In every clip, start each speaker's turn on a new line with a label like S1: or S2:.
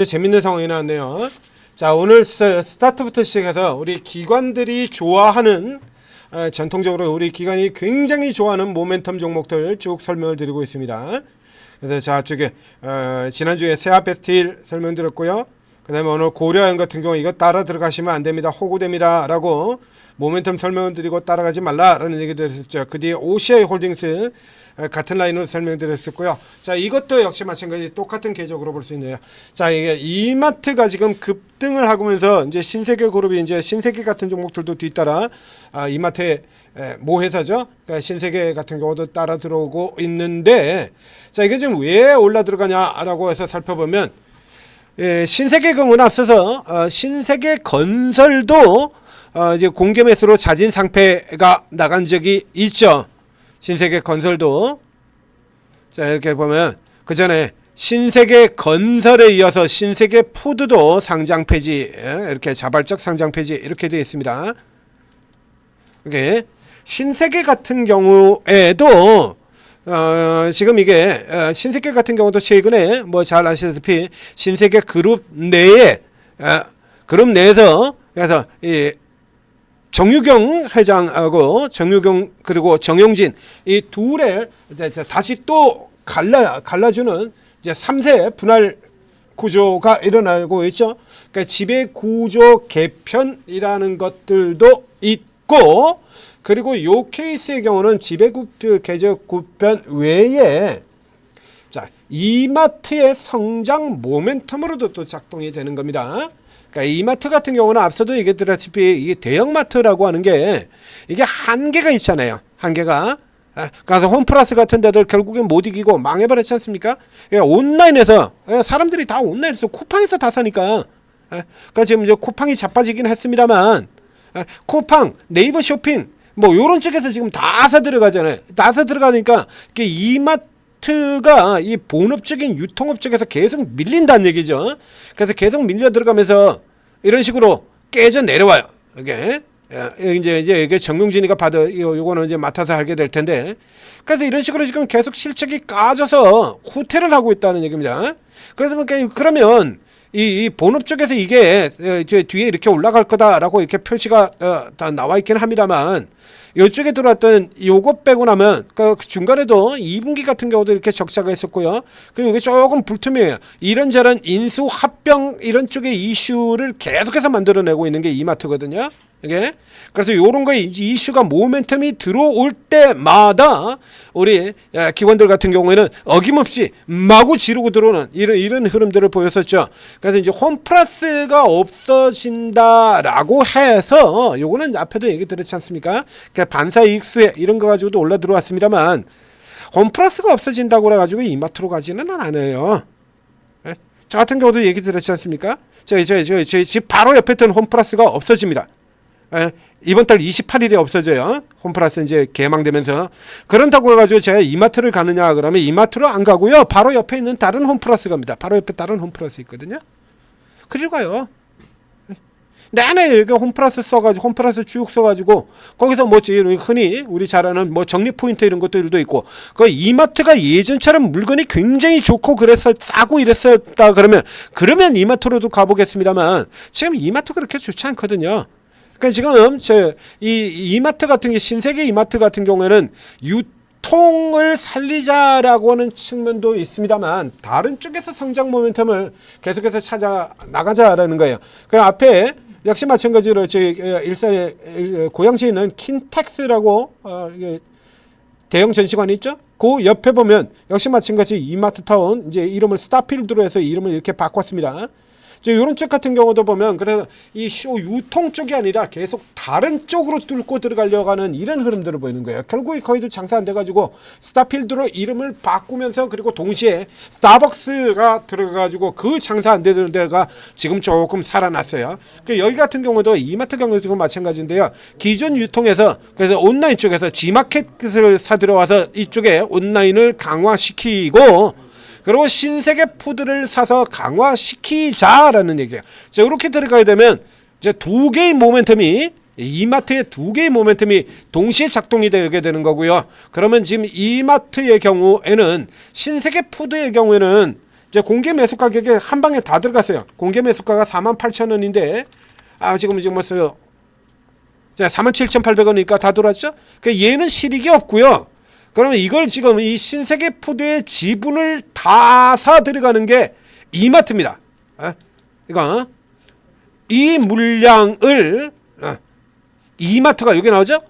S1: 재밌는 상황이 나왔네요. 자, 오늘 스타트부터 시작해서 우리 기관들이 좋아하는 전통적으로 우리 기관이 굉장히 좋아하는 모멘텀 종목들 쭉 설명을 드리고 있습니다. 그래서 자, 저기 지난주에 세아베스틸 설명드렸고요. 그 다음에 오늘 고려아연 같은 경우 이거 따라 들어가시면 안 됩니다. 호구됩니다. 라고 모멘텀 설명을 드리고 따라가지 말라라는 얘기 드렸었죠. 그 뒤에 OCI 홀딩스 같은 라인으로 설명드렸었고요. 자, 이것도 역시 마찬가지 똑같은 궤적으로 볼 수 있네요. 자, 이게 이마트가 지금 급등을 하면서 이제 신세계 그룹이 이제 신세계 같은 종목들도 뒤따라 이마트의 모 회사죠. 그러니까 신세계 같은 경우도 따라 들어오고 있는데, 자, 이게 지금 왜 올라 들어가냐라고 해서 살펴보면 신세계 경우는 앞서서 신세계 건설도 이제 공개 매수로 자진 상패가 나간 적이 있죠. 신세계 건설도. 자, 이렇게 보면 그 전에 신세계 건설에 이어서 신세계 푸드도 상장 폐지, 이렇게 자발적 상장 폐지 이렇게 되어 있습니다. 이게 신세계 같은 경우에도 지금 이게 신세계 같은 경우도 최근에 뭐 잘 아시다시피 신세계 그룹 내에 그룹 내에서 그래서 이 정유경 회장하고 정유경 그리고 정용진 이 둘의 다시 또 갈라주는 이제 3세 분할 구조가 일어나고 있죠. 그러니까 지배 구조 개편이라는 것들도 있고, 그리고 요 케이스의 경우는 지배 개적 구편 외에 자, 이마트의 성장 모멘텀으로도 또 작동이 되는 겁니다. 그러니까 이마트 같은 경우는 앞서도 얘기했다시피 이게 대형마트라고 하는 게 이게 한계가 있잖아요. 한계가. 그래서 홈플러스 같은 데들 결국엔 못 이기고 망해버렸지 않습니까? 온라인에서 사람들이 다 온라인에서 쿠팡에서 다 사니까. 그러니까 지금 이제 쿠팡이 자빠지긴 했습니다만 쿠팡, 네이버 쇼핑 뭐 요런 쪽에서 지금 다 사 들어가잖아요. 다 사 들어가니까 이마트가 이 본업적인 유통업 쪽에서 계속 밀린다는 얘기죠. 그래서 계속 밀려 들어가면서 이런 식으로 깨져 내려와요. 이게 이제 이게 정용진이가 요거는 이제 맡아서 하게 될 텐데, 그래서 이런 식으로 지금 계속 실적이 까져서 후퇴를 하고 있다는 얘기입니다. 그래서 그러면 이 본업 쪽에서 이게 뒤에 이렇게 올라갈 거다라고 이렇게 표시가 다 나와 있긴 합니다만, 이쪽에 들어왔던 요거 빼고 나면 그 중간에도 2분기 같은 경우도 이렇게 적자가 있었고요. 그리고 이게 조금 불투명해요. 이런저런 인수 합병 이런 쪽의 이슈를 계속해서 만들어내고 있는 게 이마트거든요. 이게 그래서 요런 거에 이슈가 모멘텀이 들어올 때마다 우리 기관들 같은 경우에는 어김없이 마구 지르고 들어오는 이런 흐름들을 보였었죠. 그래서 이제 홈플러스가 없어진다라고 해서 요거는 앞에도 얘기 드렸지 않습니까? 그러니까 반사이익수에 이런 거 가지고도 올라 들어왔습니다만, 홈플러스가 없어진다고 해가지고 이마트로 가지는 않아요. 저 같은 경우도 얘기 드렸지 않습니까? 저 집 바로 옆에 있던 홈플러스가 없어집니다. 이번 달 28일에 없어져요. 홈플러스 이제 개망되면서. 그런다고 해가지고 제가 이마트를 가느냐 그러면 이마트로 안 가고요. 바로 옆에 있는 다른 홈플러스 갑니다. 바로 옆에 다른 홈플러스 있거든요. 그리고 가요. 내내 여기 홈플러스 써가지고 홈플러스 쭉 써가지고 거기서 뭐 흔히 우리 잘 아는 뭐 적립 포인트 이런 것들도 있고, 그 이마트가 예전처럼 물건이 굉장히 좋고 그래서 싸고 이랬었다 그러면 이마트로도 가보겠습니다만, 지금 이마트 그렇게 좋지 않거든요. 그러니까 지금 이마트 같은 게 신세계 이마트 같은 경우에는 유통을 살리자라고 하는 측면도 있습니다만, 다른 쪽에서 성장 모멘텀을 계속해서 찾아 나가자라는 거예요. 그 앞에 역시 마찬가지로 저희 일산에 고양시에 있는 킨텍스라고 대형 전시관이 있죠. 그 옆에 보면 역시 마찬가지 이마트타운 이제 이름을 스타필드로 해서 이름을 이렇게 바꿨습니다. 이런 쪽 같은 경우도 보면 그래서 이 유통 쪽이 아니라 계속 다른 쪽으로 뚫고 들어가려고 하는 이런 흐름들을 보이는 거예요. 결국에 거의도 장사 안 돼가지고 스타필드로 이름을 바꾸면서, 그리고 동시에 스타벅스가 들어가가지고 그 장사 안 되는 데가 지금 조금 살아났어요. 여기 같은 경우도 이마트 경우도 마찬가지인데요. 기존 유통에서 그래서 온라인 쪽에서 G마켓을 사들어와서 이쪽에 온라인을 강화시키고, 그리고 신세계 푸드를 사서 강화시키자라는 얘기예요. 자, 이렇게 들어가야 되면 이제 두 개의 모멘텀이, 이마트의 두 개의 모멘텀이 동시에 작동이 되게 되는 거고요. 그러면 지금 이마트의 경우에는 신세계 푸드의 경우에는 이제 공개 매수 가격에 한 방에 다 들어갔어요. 공개 매수가가 48,000원인데 지금 뭐어요? 47,800원이니까 다 들어왔죠. 그러니까 얘는 실익이 없고요. 그러면 이걸 지금 이 신세계푸드의 지분을 다 사 들어가는 게 이마트입니다. 이거 이 물량을 이마트가 여기 나오죠?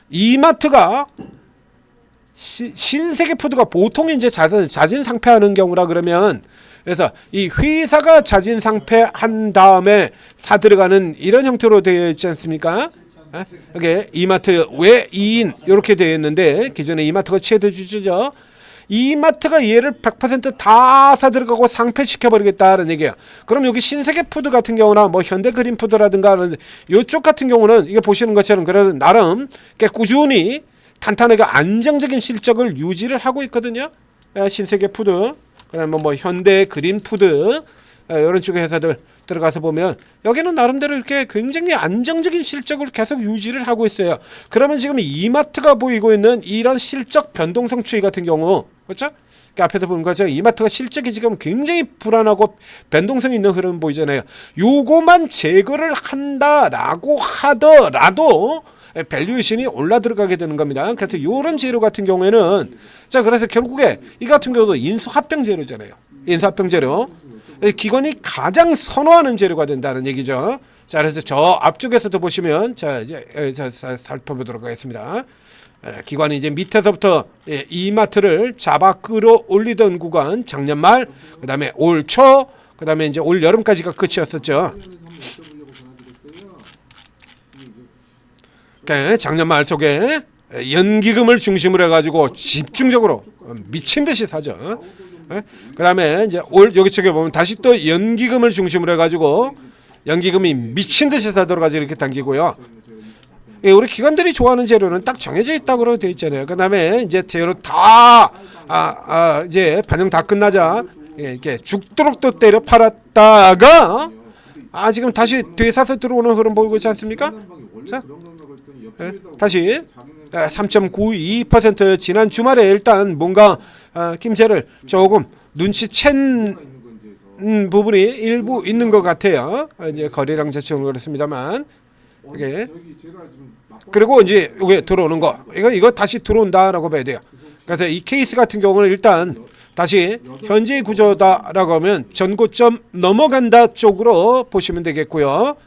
S1: 이마트가 신세계푸드가 보통 이제 자진 상폐하는 경우라 그러면 그래서 이 회사가 자진 상폐한 다음에 사 들어가는 이런 형태로 되어 있지 않습니까? 이게 이마트 외 2인 이렇게 되어 있는데 기존에 이마트가 최대 주주죠. 이마트가 얘를 100% 다 사 들어가고 상폐시켜 버리겠다는 얘기예요. 그럼 여기 신세계푸드 같은 경우나 뭐 현대그린푸드라든가 이쪽 같은 경우는 이게 보시는 것처럼 그래도 나름 꾸준히 탄탄하게 안정적인 실적을 유지를 하고 있거든요. 신세계푸드, 그다음에 뭐 현대그린푸드 이런 쪽의 회사들 들어가서 보면 여기는 나름대로 이렇게 굉장히 안정적인 실적을 계속 유지를 하고 있어요. 그러면 지금 이마트가 보이고 있는 이런 실적 변동성 추이 같은 경우, 그렇죠? 그러니까 앞에서 보는 거죠. 이마트가 실적이 지금 굉장히 불안하고 변동성이 있는 흐름 보이잖아요. 요거만 제거를 한다라고 하더라도 밸류에이션이 올라 들어가게 되는 겁니다. 그래서 이런 재료 같은 경우에는 그래서 결국에 이 같은 경우도 인수합병 재료잖아요. 인수합병 재료. 기관이 가장 선호하는 재료가 된다는 얘기죠. 그래서 저 앞쪽에서도 보시면 이제 살펴보도록 하겠습니다. 기관이 이제 밑에서부터 이마트를 잡아 끌어올리던 구간 작년 말, 그다음에 올 초, 그다음에 이제 올 여름까지가 끝이었었죠. 작년 말 속에 연기금을 중심으로 해가지고 집중적으로 미친 듯이 사죠. 그다음에 이제 올 여기 쪽에 보면 다시 또 연기금을 중심으로 해가지고 연기금이 미친 듯이 사들어가지고 이렇게 당기고요. 우리 기관들이 좋아하는 재료는 딱 정해져 있다고 되어 있잖아요. 그다음에 이제 재료 다 이제 반영 다 끝나자 이렇게 죽도록 또 때려 팔았다가 지금 다시 되사서 들어오는 흐름 보이고 있지 않습니까? 자, 다시 3.92% 지난 주말에 일단 뭔가 김새를 조금 눈치챈 부분이 일부 있는 것 같아요. 이제 거래량 자체는 그렇습니다만 이게 그리고 이제 이게 들어오는 거 이거 다시 들어온다라고 봐야 돼요. 그래서 이 케이스 같은 경우는 일단 다시 현재 구조다라고 하면 전고점 넘어간다 쪽으로 보시면 되겠고요.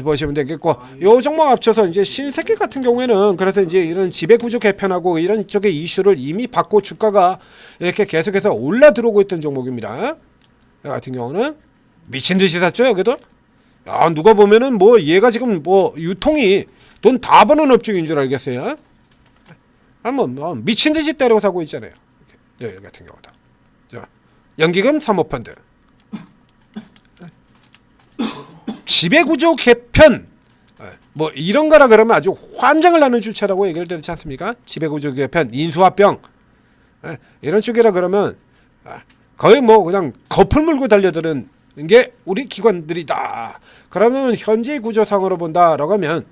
S1: 보시면 되겠고, 요 종목 합쳐서 이제 신세계 같은 경우에는 그래서 이제 이런 지배구조 개편하고 이런 쪽의 이슈를 이미 받고 주가가 이렇게 계속해서 올라 들어오고 있던 종목입니다. 이 같은 경우는 미친 듯이 샀죠, 여기도. 누가 보면은 뭐 얘가 지금 뭐 유통이 돈 다 버는 업종인 줄 알겠어요. 뭐 미친 듯이 때려 사고 있잖아요. 여기 같은 경우다. 연기금 사모펀드. 지배구조 개편 뭐 이런 거라 그러면 아주 환장을 나는 주체라고 얘기를 드렸지 않습니까? 지배구조 개편, 인수합병 이런 쪽이라 그러면 거의 뭐 그냥 거풀 물고 달려드는 게 우리 기관들이다. 그러면 현재 구조상으로 본다라고 하면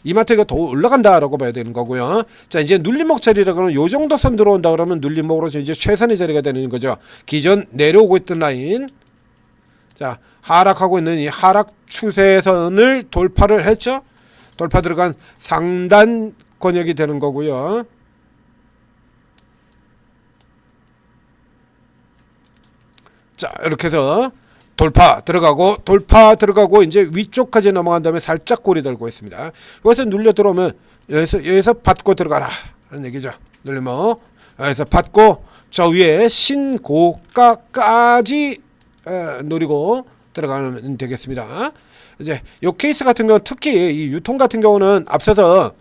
S1: 이마트가 더 올라간다라고 봐야 되는 거고요. 자, 이제 눌림목 자리라 그러면 요 정도 선 들어온다 그러면 눌림목으로 이제 최선의 자리가 되는 거죠. 기존 내려오고 있던 라인, 자 하락하고 있는 이 하락 추세선을 돌파를 했죠. 돌파 들어간 상단 권역이 되는 거고요. 자, 이렇게 해서 돌파 들어가고 이제 위쪽까지 넘어간 다음에 살짝 꼬리 들고 있습니다. 여기서 눌려 들어오면 여기서 받고 들어가라 라는 얘기죠. 눌리면 여기서 받고 저 위에 신고가까지 노리고 들어가면 되겠습니다. 이제 요 케이스 같은 경우는 특히 이 유통 같은 경우는 앞서서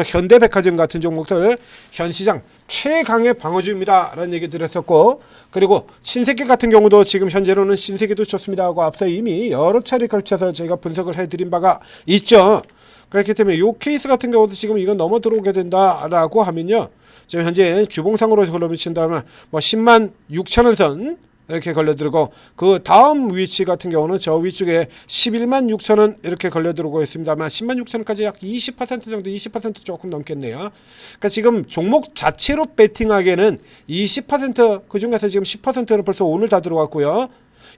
S1: 현대백화점 같은 종목들 현 시장 최강의 방어주입니다 라는 얘기 드렸었고, 그리고 신세계 같은 경우도 지금 현재로는 신세계도 좋습니다 하고 앞서 이미 여러 차례 걸쳐서 제가 분석을 해드린 바가 있죠. 그렇기 때문에 요 케이스 같은 경우도 지금 이거 넘어 들어오게 된다라고 하면요, 지금 현재 주봉상으로 그러면 친다면 뭐 10만 6천원 선 이렇게 걸려들고 그 다음 위치 같은 경우는 저 위쪽에 11만 6천 원 이렇게 걸려들고 있습니다만 10만 6천 원까지 약 20% 정도 20% 조금 넘겠네요. 그러니까 지금 종목 자체로 베팅하기에는 20% 그중에서 지금 10%는 벌써 오늘 다 들어갔고요.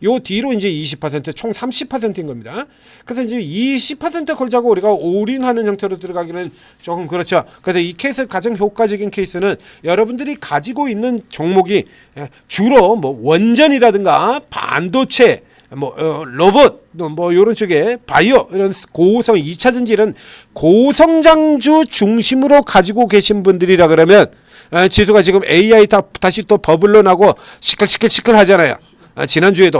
S1: 요 뒤로 이제 20%총 30%인 겁니다. 그래서 이제 20% 걸자고 우리가 올인하는 형태로 들어가기는 조금 그렇죠. 그래서 이 케이스 가장 효과적인 케이스는 여러분들이 가지고 있는 종목이 주로 뭐 원전이라든가 반도체 로봇 뭐 이런 쪽에 바이오 이런 고성 2차 전지 이런 고성장주 중심으로 가지고 계신 분들이라 그러면 지수가 지금 AI 다시 또 버블로 나고 시끌시끌 하잖아요. 지난주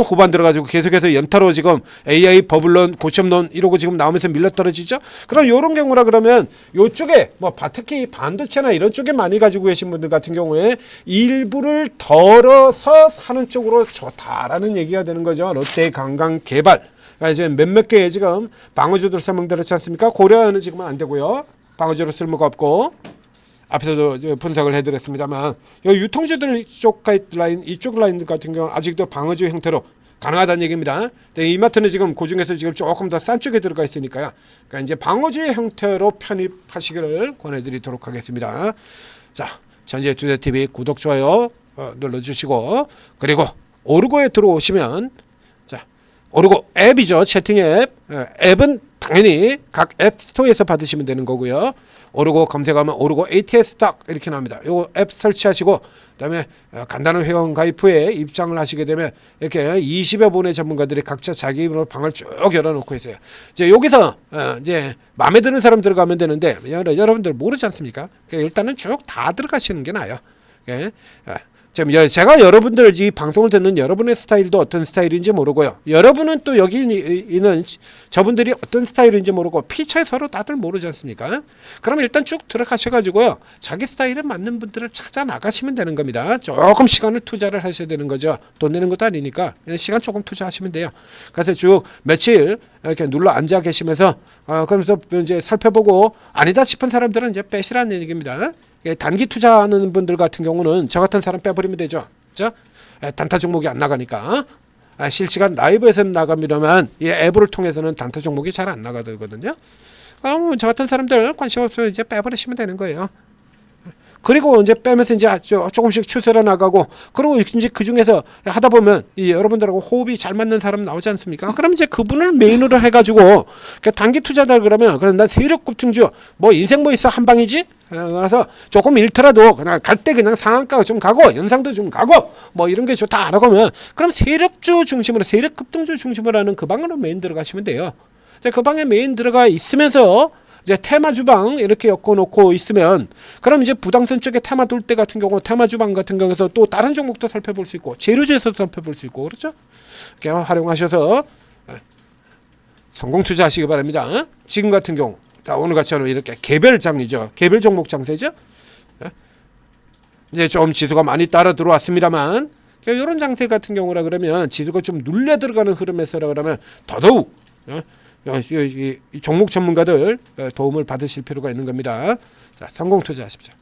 S1: 후반 들어가지고 계속해서 연타로 지금 AI 버블론 고점론 이러고 지금 나오면서 밀려 떨어지죠. 그럼 이런 경우라 그러면 이쪽에 뭐 특히 반도체나 이런 쪽에 많이 가지고 계신 분들 같은 경우에 일부를 덜어서 사는 쪽으로 좋다라는 얘기가 되는 거죠. 롯데 관광 개발 이제 몇몇 개의 지금 방어주들 설명드렸지 않습니까? 고려는 지금은 안 되고요. 방어주로 쓸모가 없고. 앞에서도 분석을 해드렸습니다만 유통주들 이쪽 가이드라인 이쪽 라인 같은 경우는 아직도 방어주 형태로 가능하다는 얘기입니다. 이마트는 지금 그중에서 지금 조금 더 싼 쪽에 들어가 있으니까요. 그러니까 이제 방어주의 형태로 편입하시기를 권해드리도록 하겠습니다. 자, 전재 투자TV 구독 좋아요 눌러주시고 그리고 오르고에 들어오시면 자 오르고 앱이죠. 채팅 앱 앱은 당연히 각 앱 스토어에서 받으시면 되는 거고요. 오르고 검색하면 오르고 ATS 딱 이렇게 나옵니다. 요 앱 설치하시고 그다음에 간단한 회원 가입 후에 입장을 하시게 되면 이렇게 20여 분의 전문가들이 각자 자기 이름으로 방을 쭉 열어놓고 있어요. 이제 여기서 이제 마음에 드는 사람 들어가면 되는데 여러분들 모르지 않습니까? 일단은 쭉 다 들어가시는 게 나아요. 예. 지금 제가 여러분들 이 방송을 듣는 여러분의 스타일도 어떤 스타일인지 모르고요. 여러분은 또 여기 있는 저분들이 어떤 스타일인지 모르고 피차에 서로 다들 모르지 않습니까? 그럼 일단 쭉 들어가셔가지고요. 자기 스타일에 맞는 분들을 찾아 나가시면 되는 겁니다. 조금 시간을 투자를 하셔야 되는 거죠. 돈 내는 것도 아니니까 시간 조금 투자하시면 돼요. 그래서 쭉 며칠 이렇게 눌러 앉아 계시면서 그러면서 이제 살펴보고 아니다 싶은 사람들은 이제 빼시라는 얘기입니다. 단기 투자하는 분들 같은 경우는 저 같은 사람 빼버리면 되죠. 그렇죠? 단타 종목이 안 나가니까. 실시간 라이브에서는 나갑니다만 이 앱을 통해서는 단타 종목이 잘 안 나가거든요. 저 같은 사람들 관심 없으면 이제 빼버리시면 되는 거예요. 그리고 이제 빼면서 이제 조금씩 추세로 나가고 그리고 이제 그 중에서 하다 보면 이 여러분들하고 호흡이 잘 맞는 사람 나오지 않습니까? 그럼 이제 그분을 메인으로 해가지고 단기 투자다 그러면 난 세력 급등주 뭐 인생 뭐 있어 한 방이지? 그래서 조금 잃더라도 그냥 갈 때 그냥 상한가 좀 가고 연상도 좀 가고 뭐 이런 게 좋다라고 하면 그럼 세력주 중심으로 세력 급등주 중심으로 하는 그 방으로 메인 들어가시면 돼요. 그 방에 메인 들어가 있으면서 이제 테마 주방 이렇게 엮어놓고 있으면 그럼 이제 부동산 쪽에 테마 돌 때 같은 경우 테마 주방 같은 경우에서 또 다른 종목도 살펴볼 수 있고 재료주에서도 살펴볼 수 있고 그렇죠? 이렇게 활용하셔서 성공 투자하시기 바랍니다. 지금 같은 경우 오늘 같이는 이렇게 개별 장이죠. 개별 종목 장세죠. 이제 좀 지수가 많이 따라 들어왔습니다만 이런 장세 같은 경우라 그러면 지수가 좀 눌려 들어가는 흐름에서라 그러면 더더욱 이 종목 전문가들 도움을 받으실 필요가 있는 겁니다. 자, 성공 투자하십시오.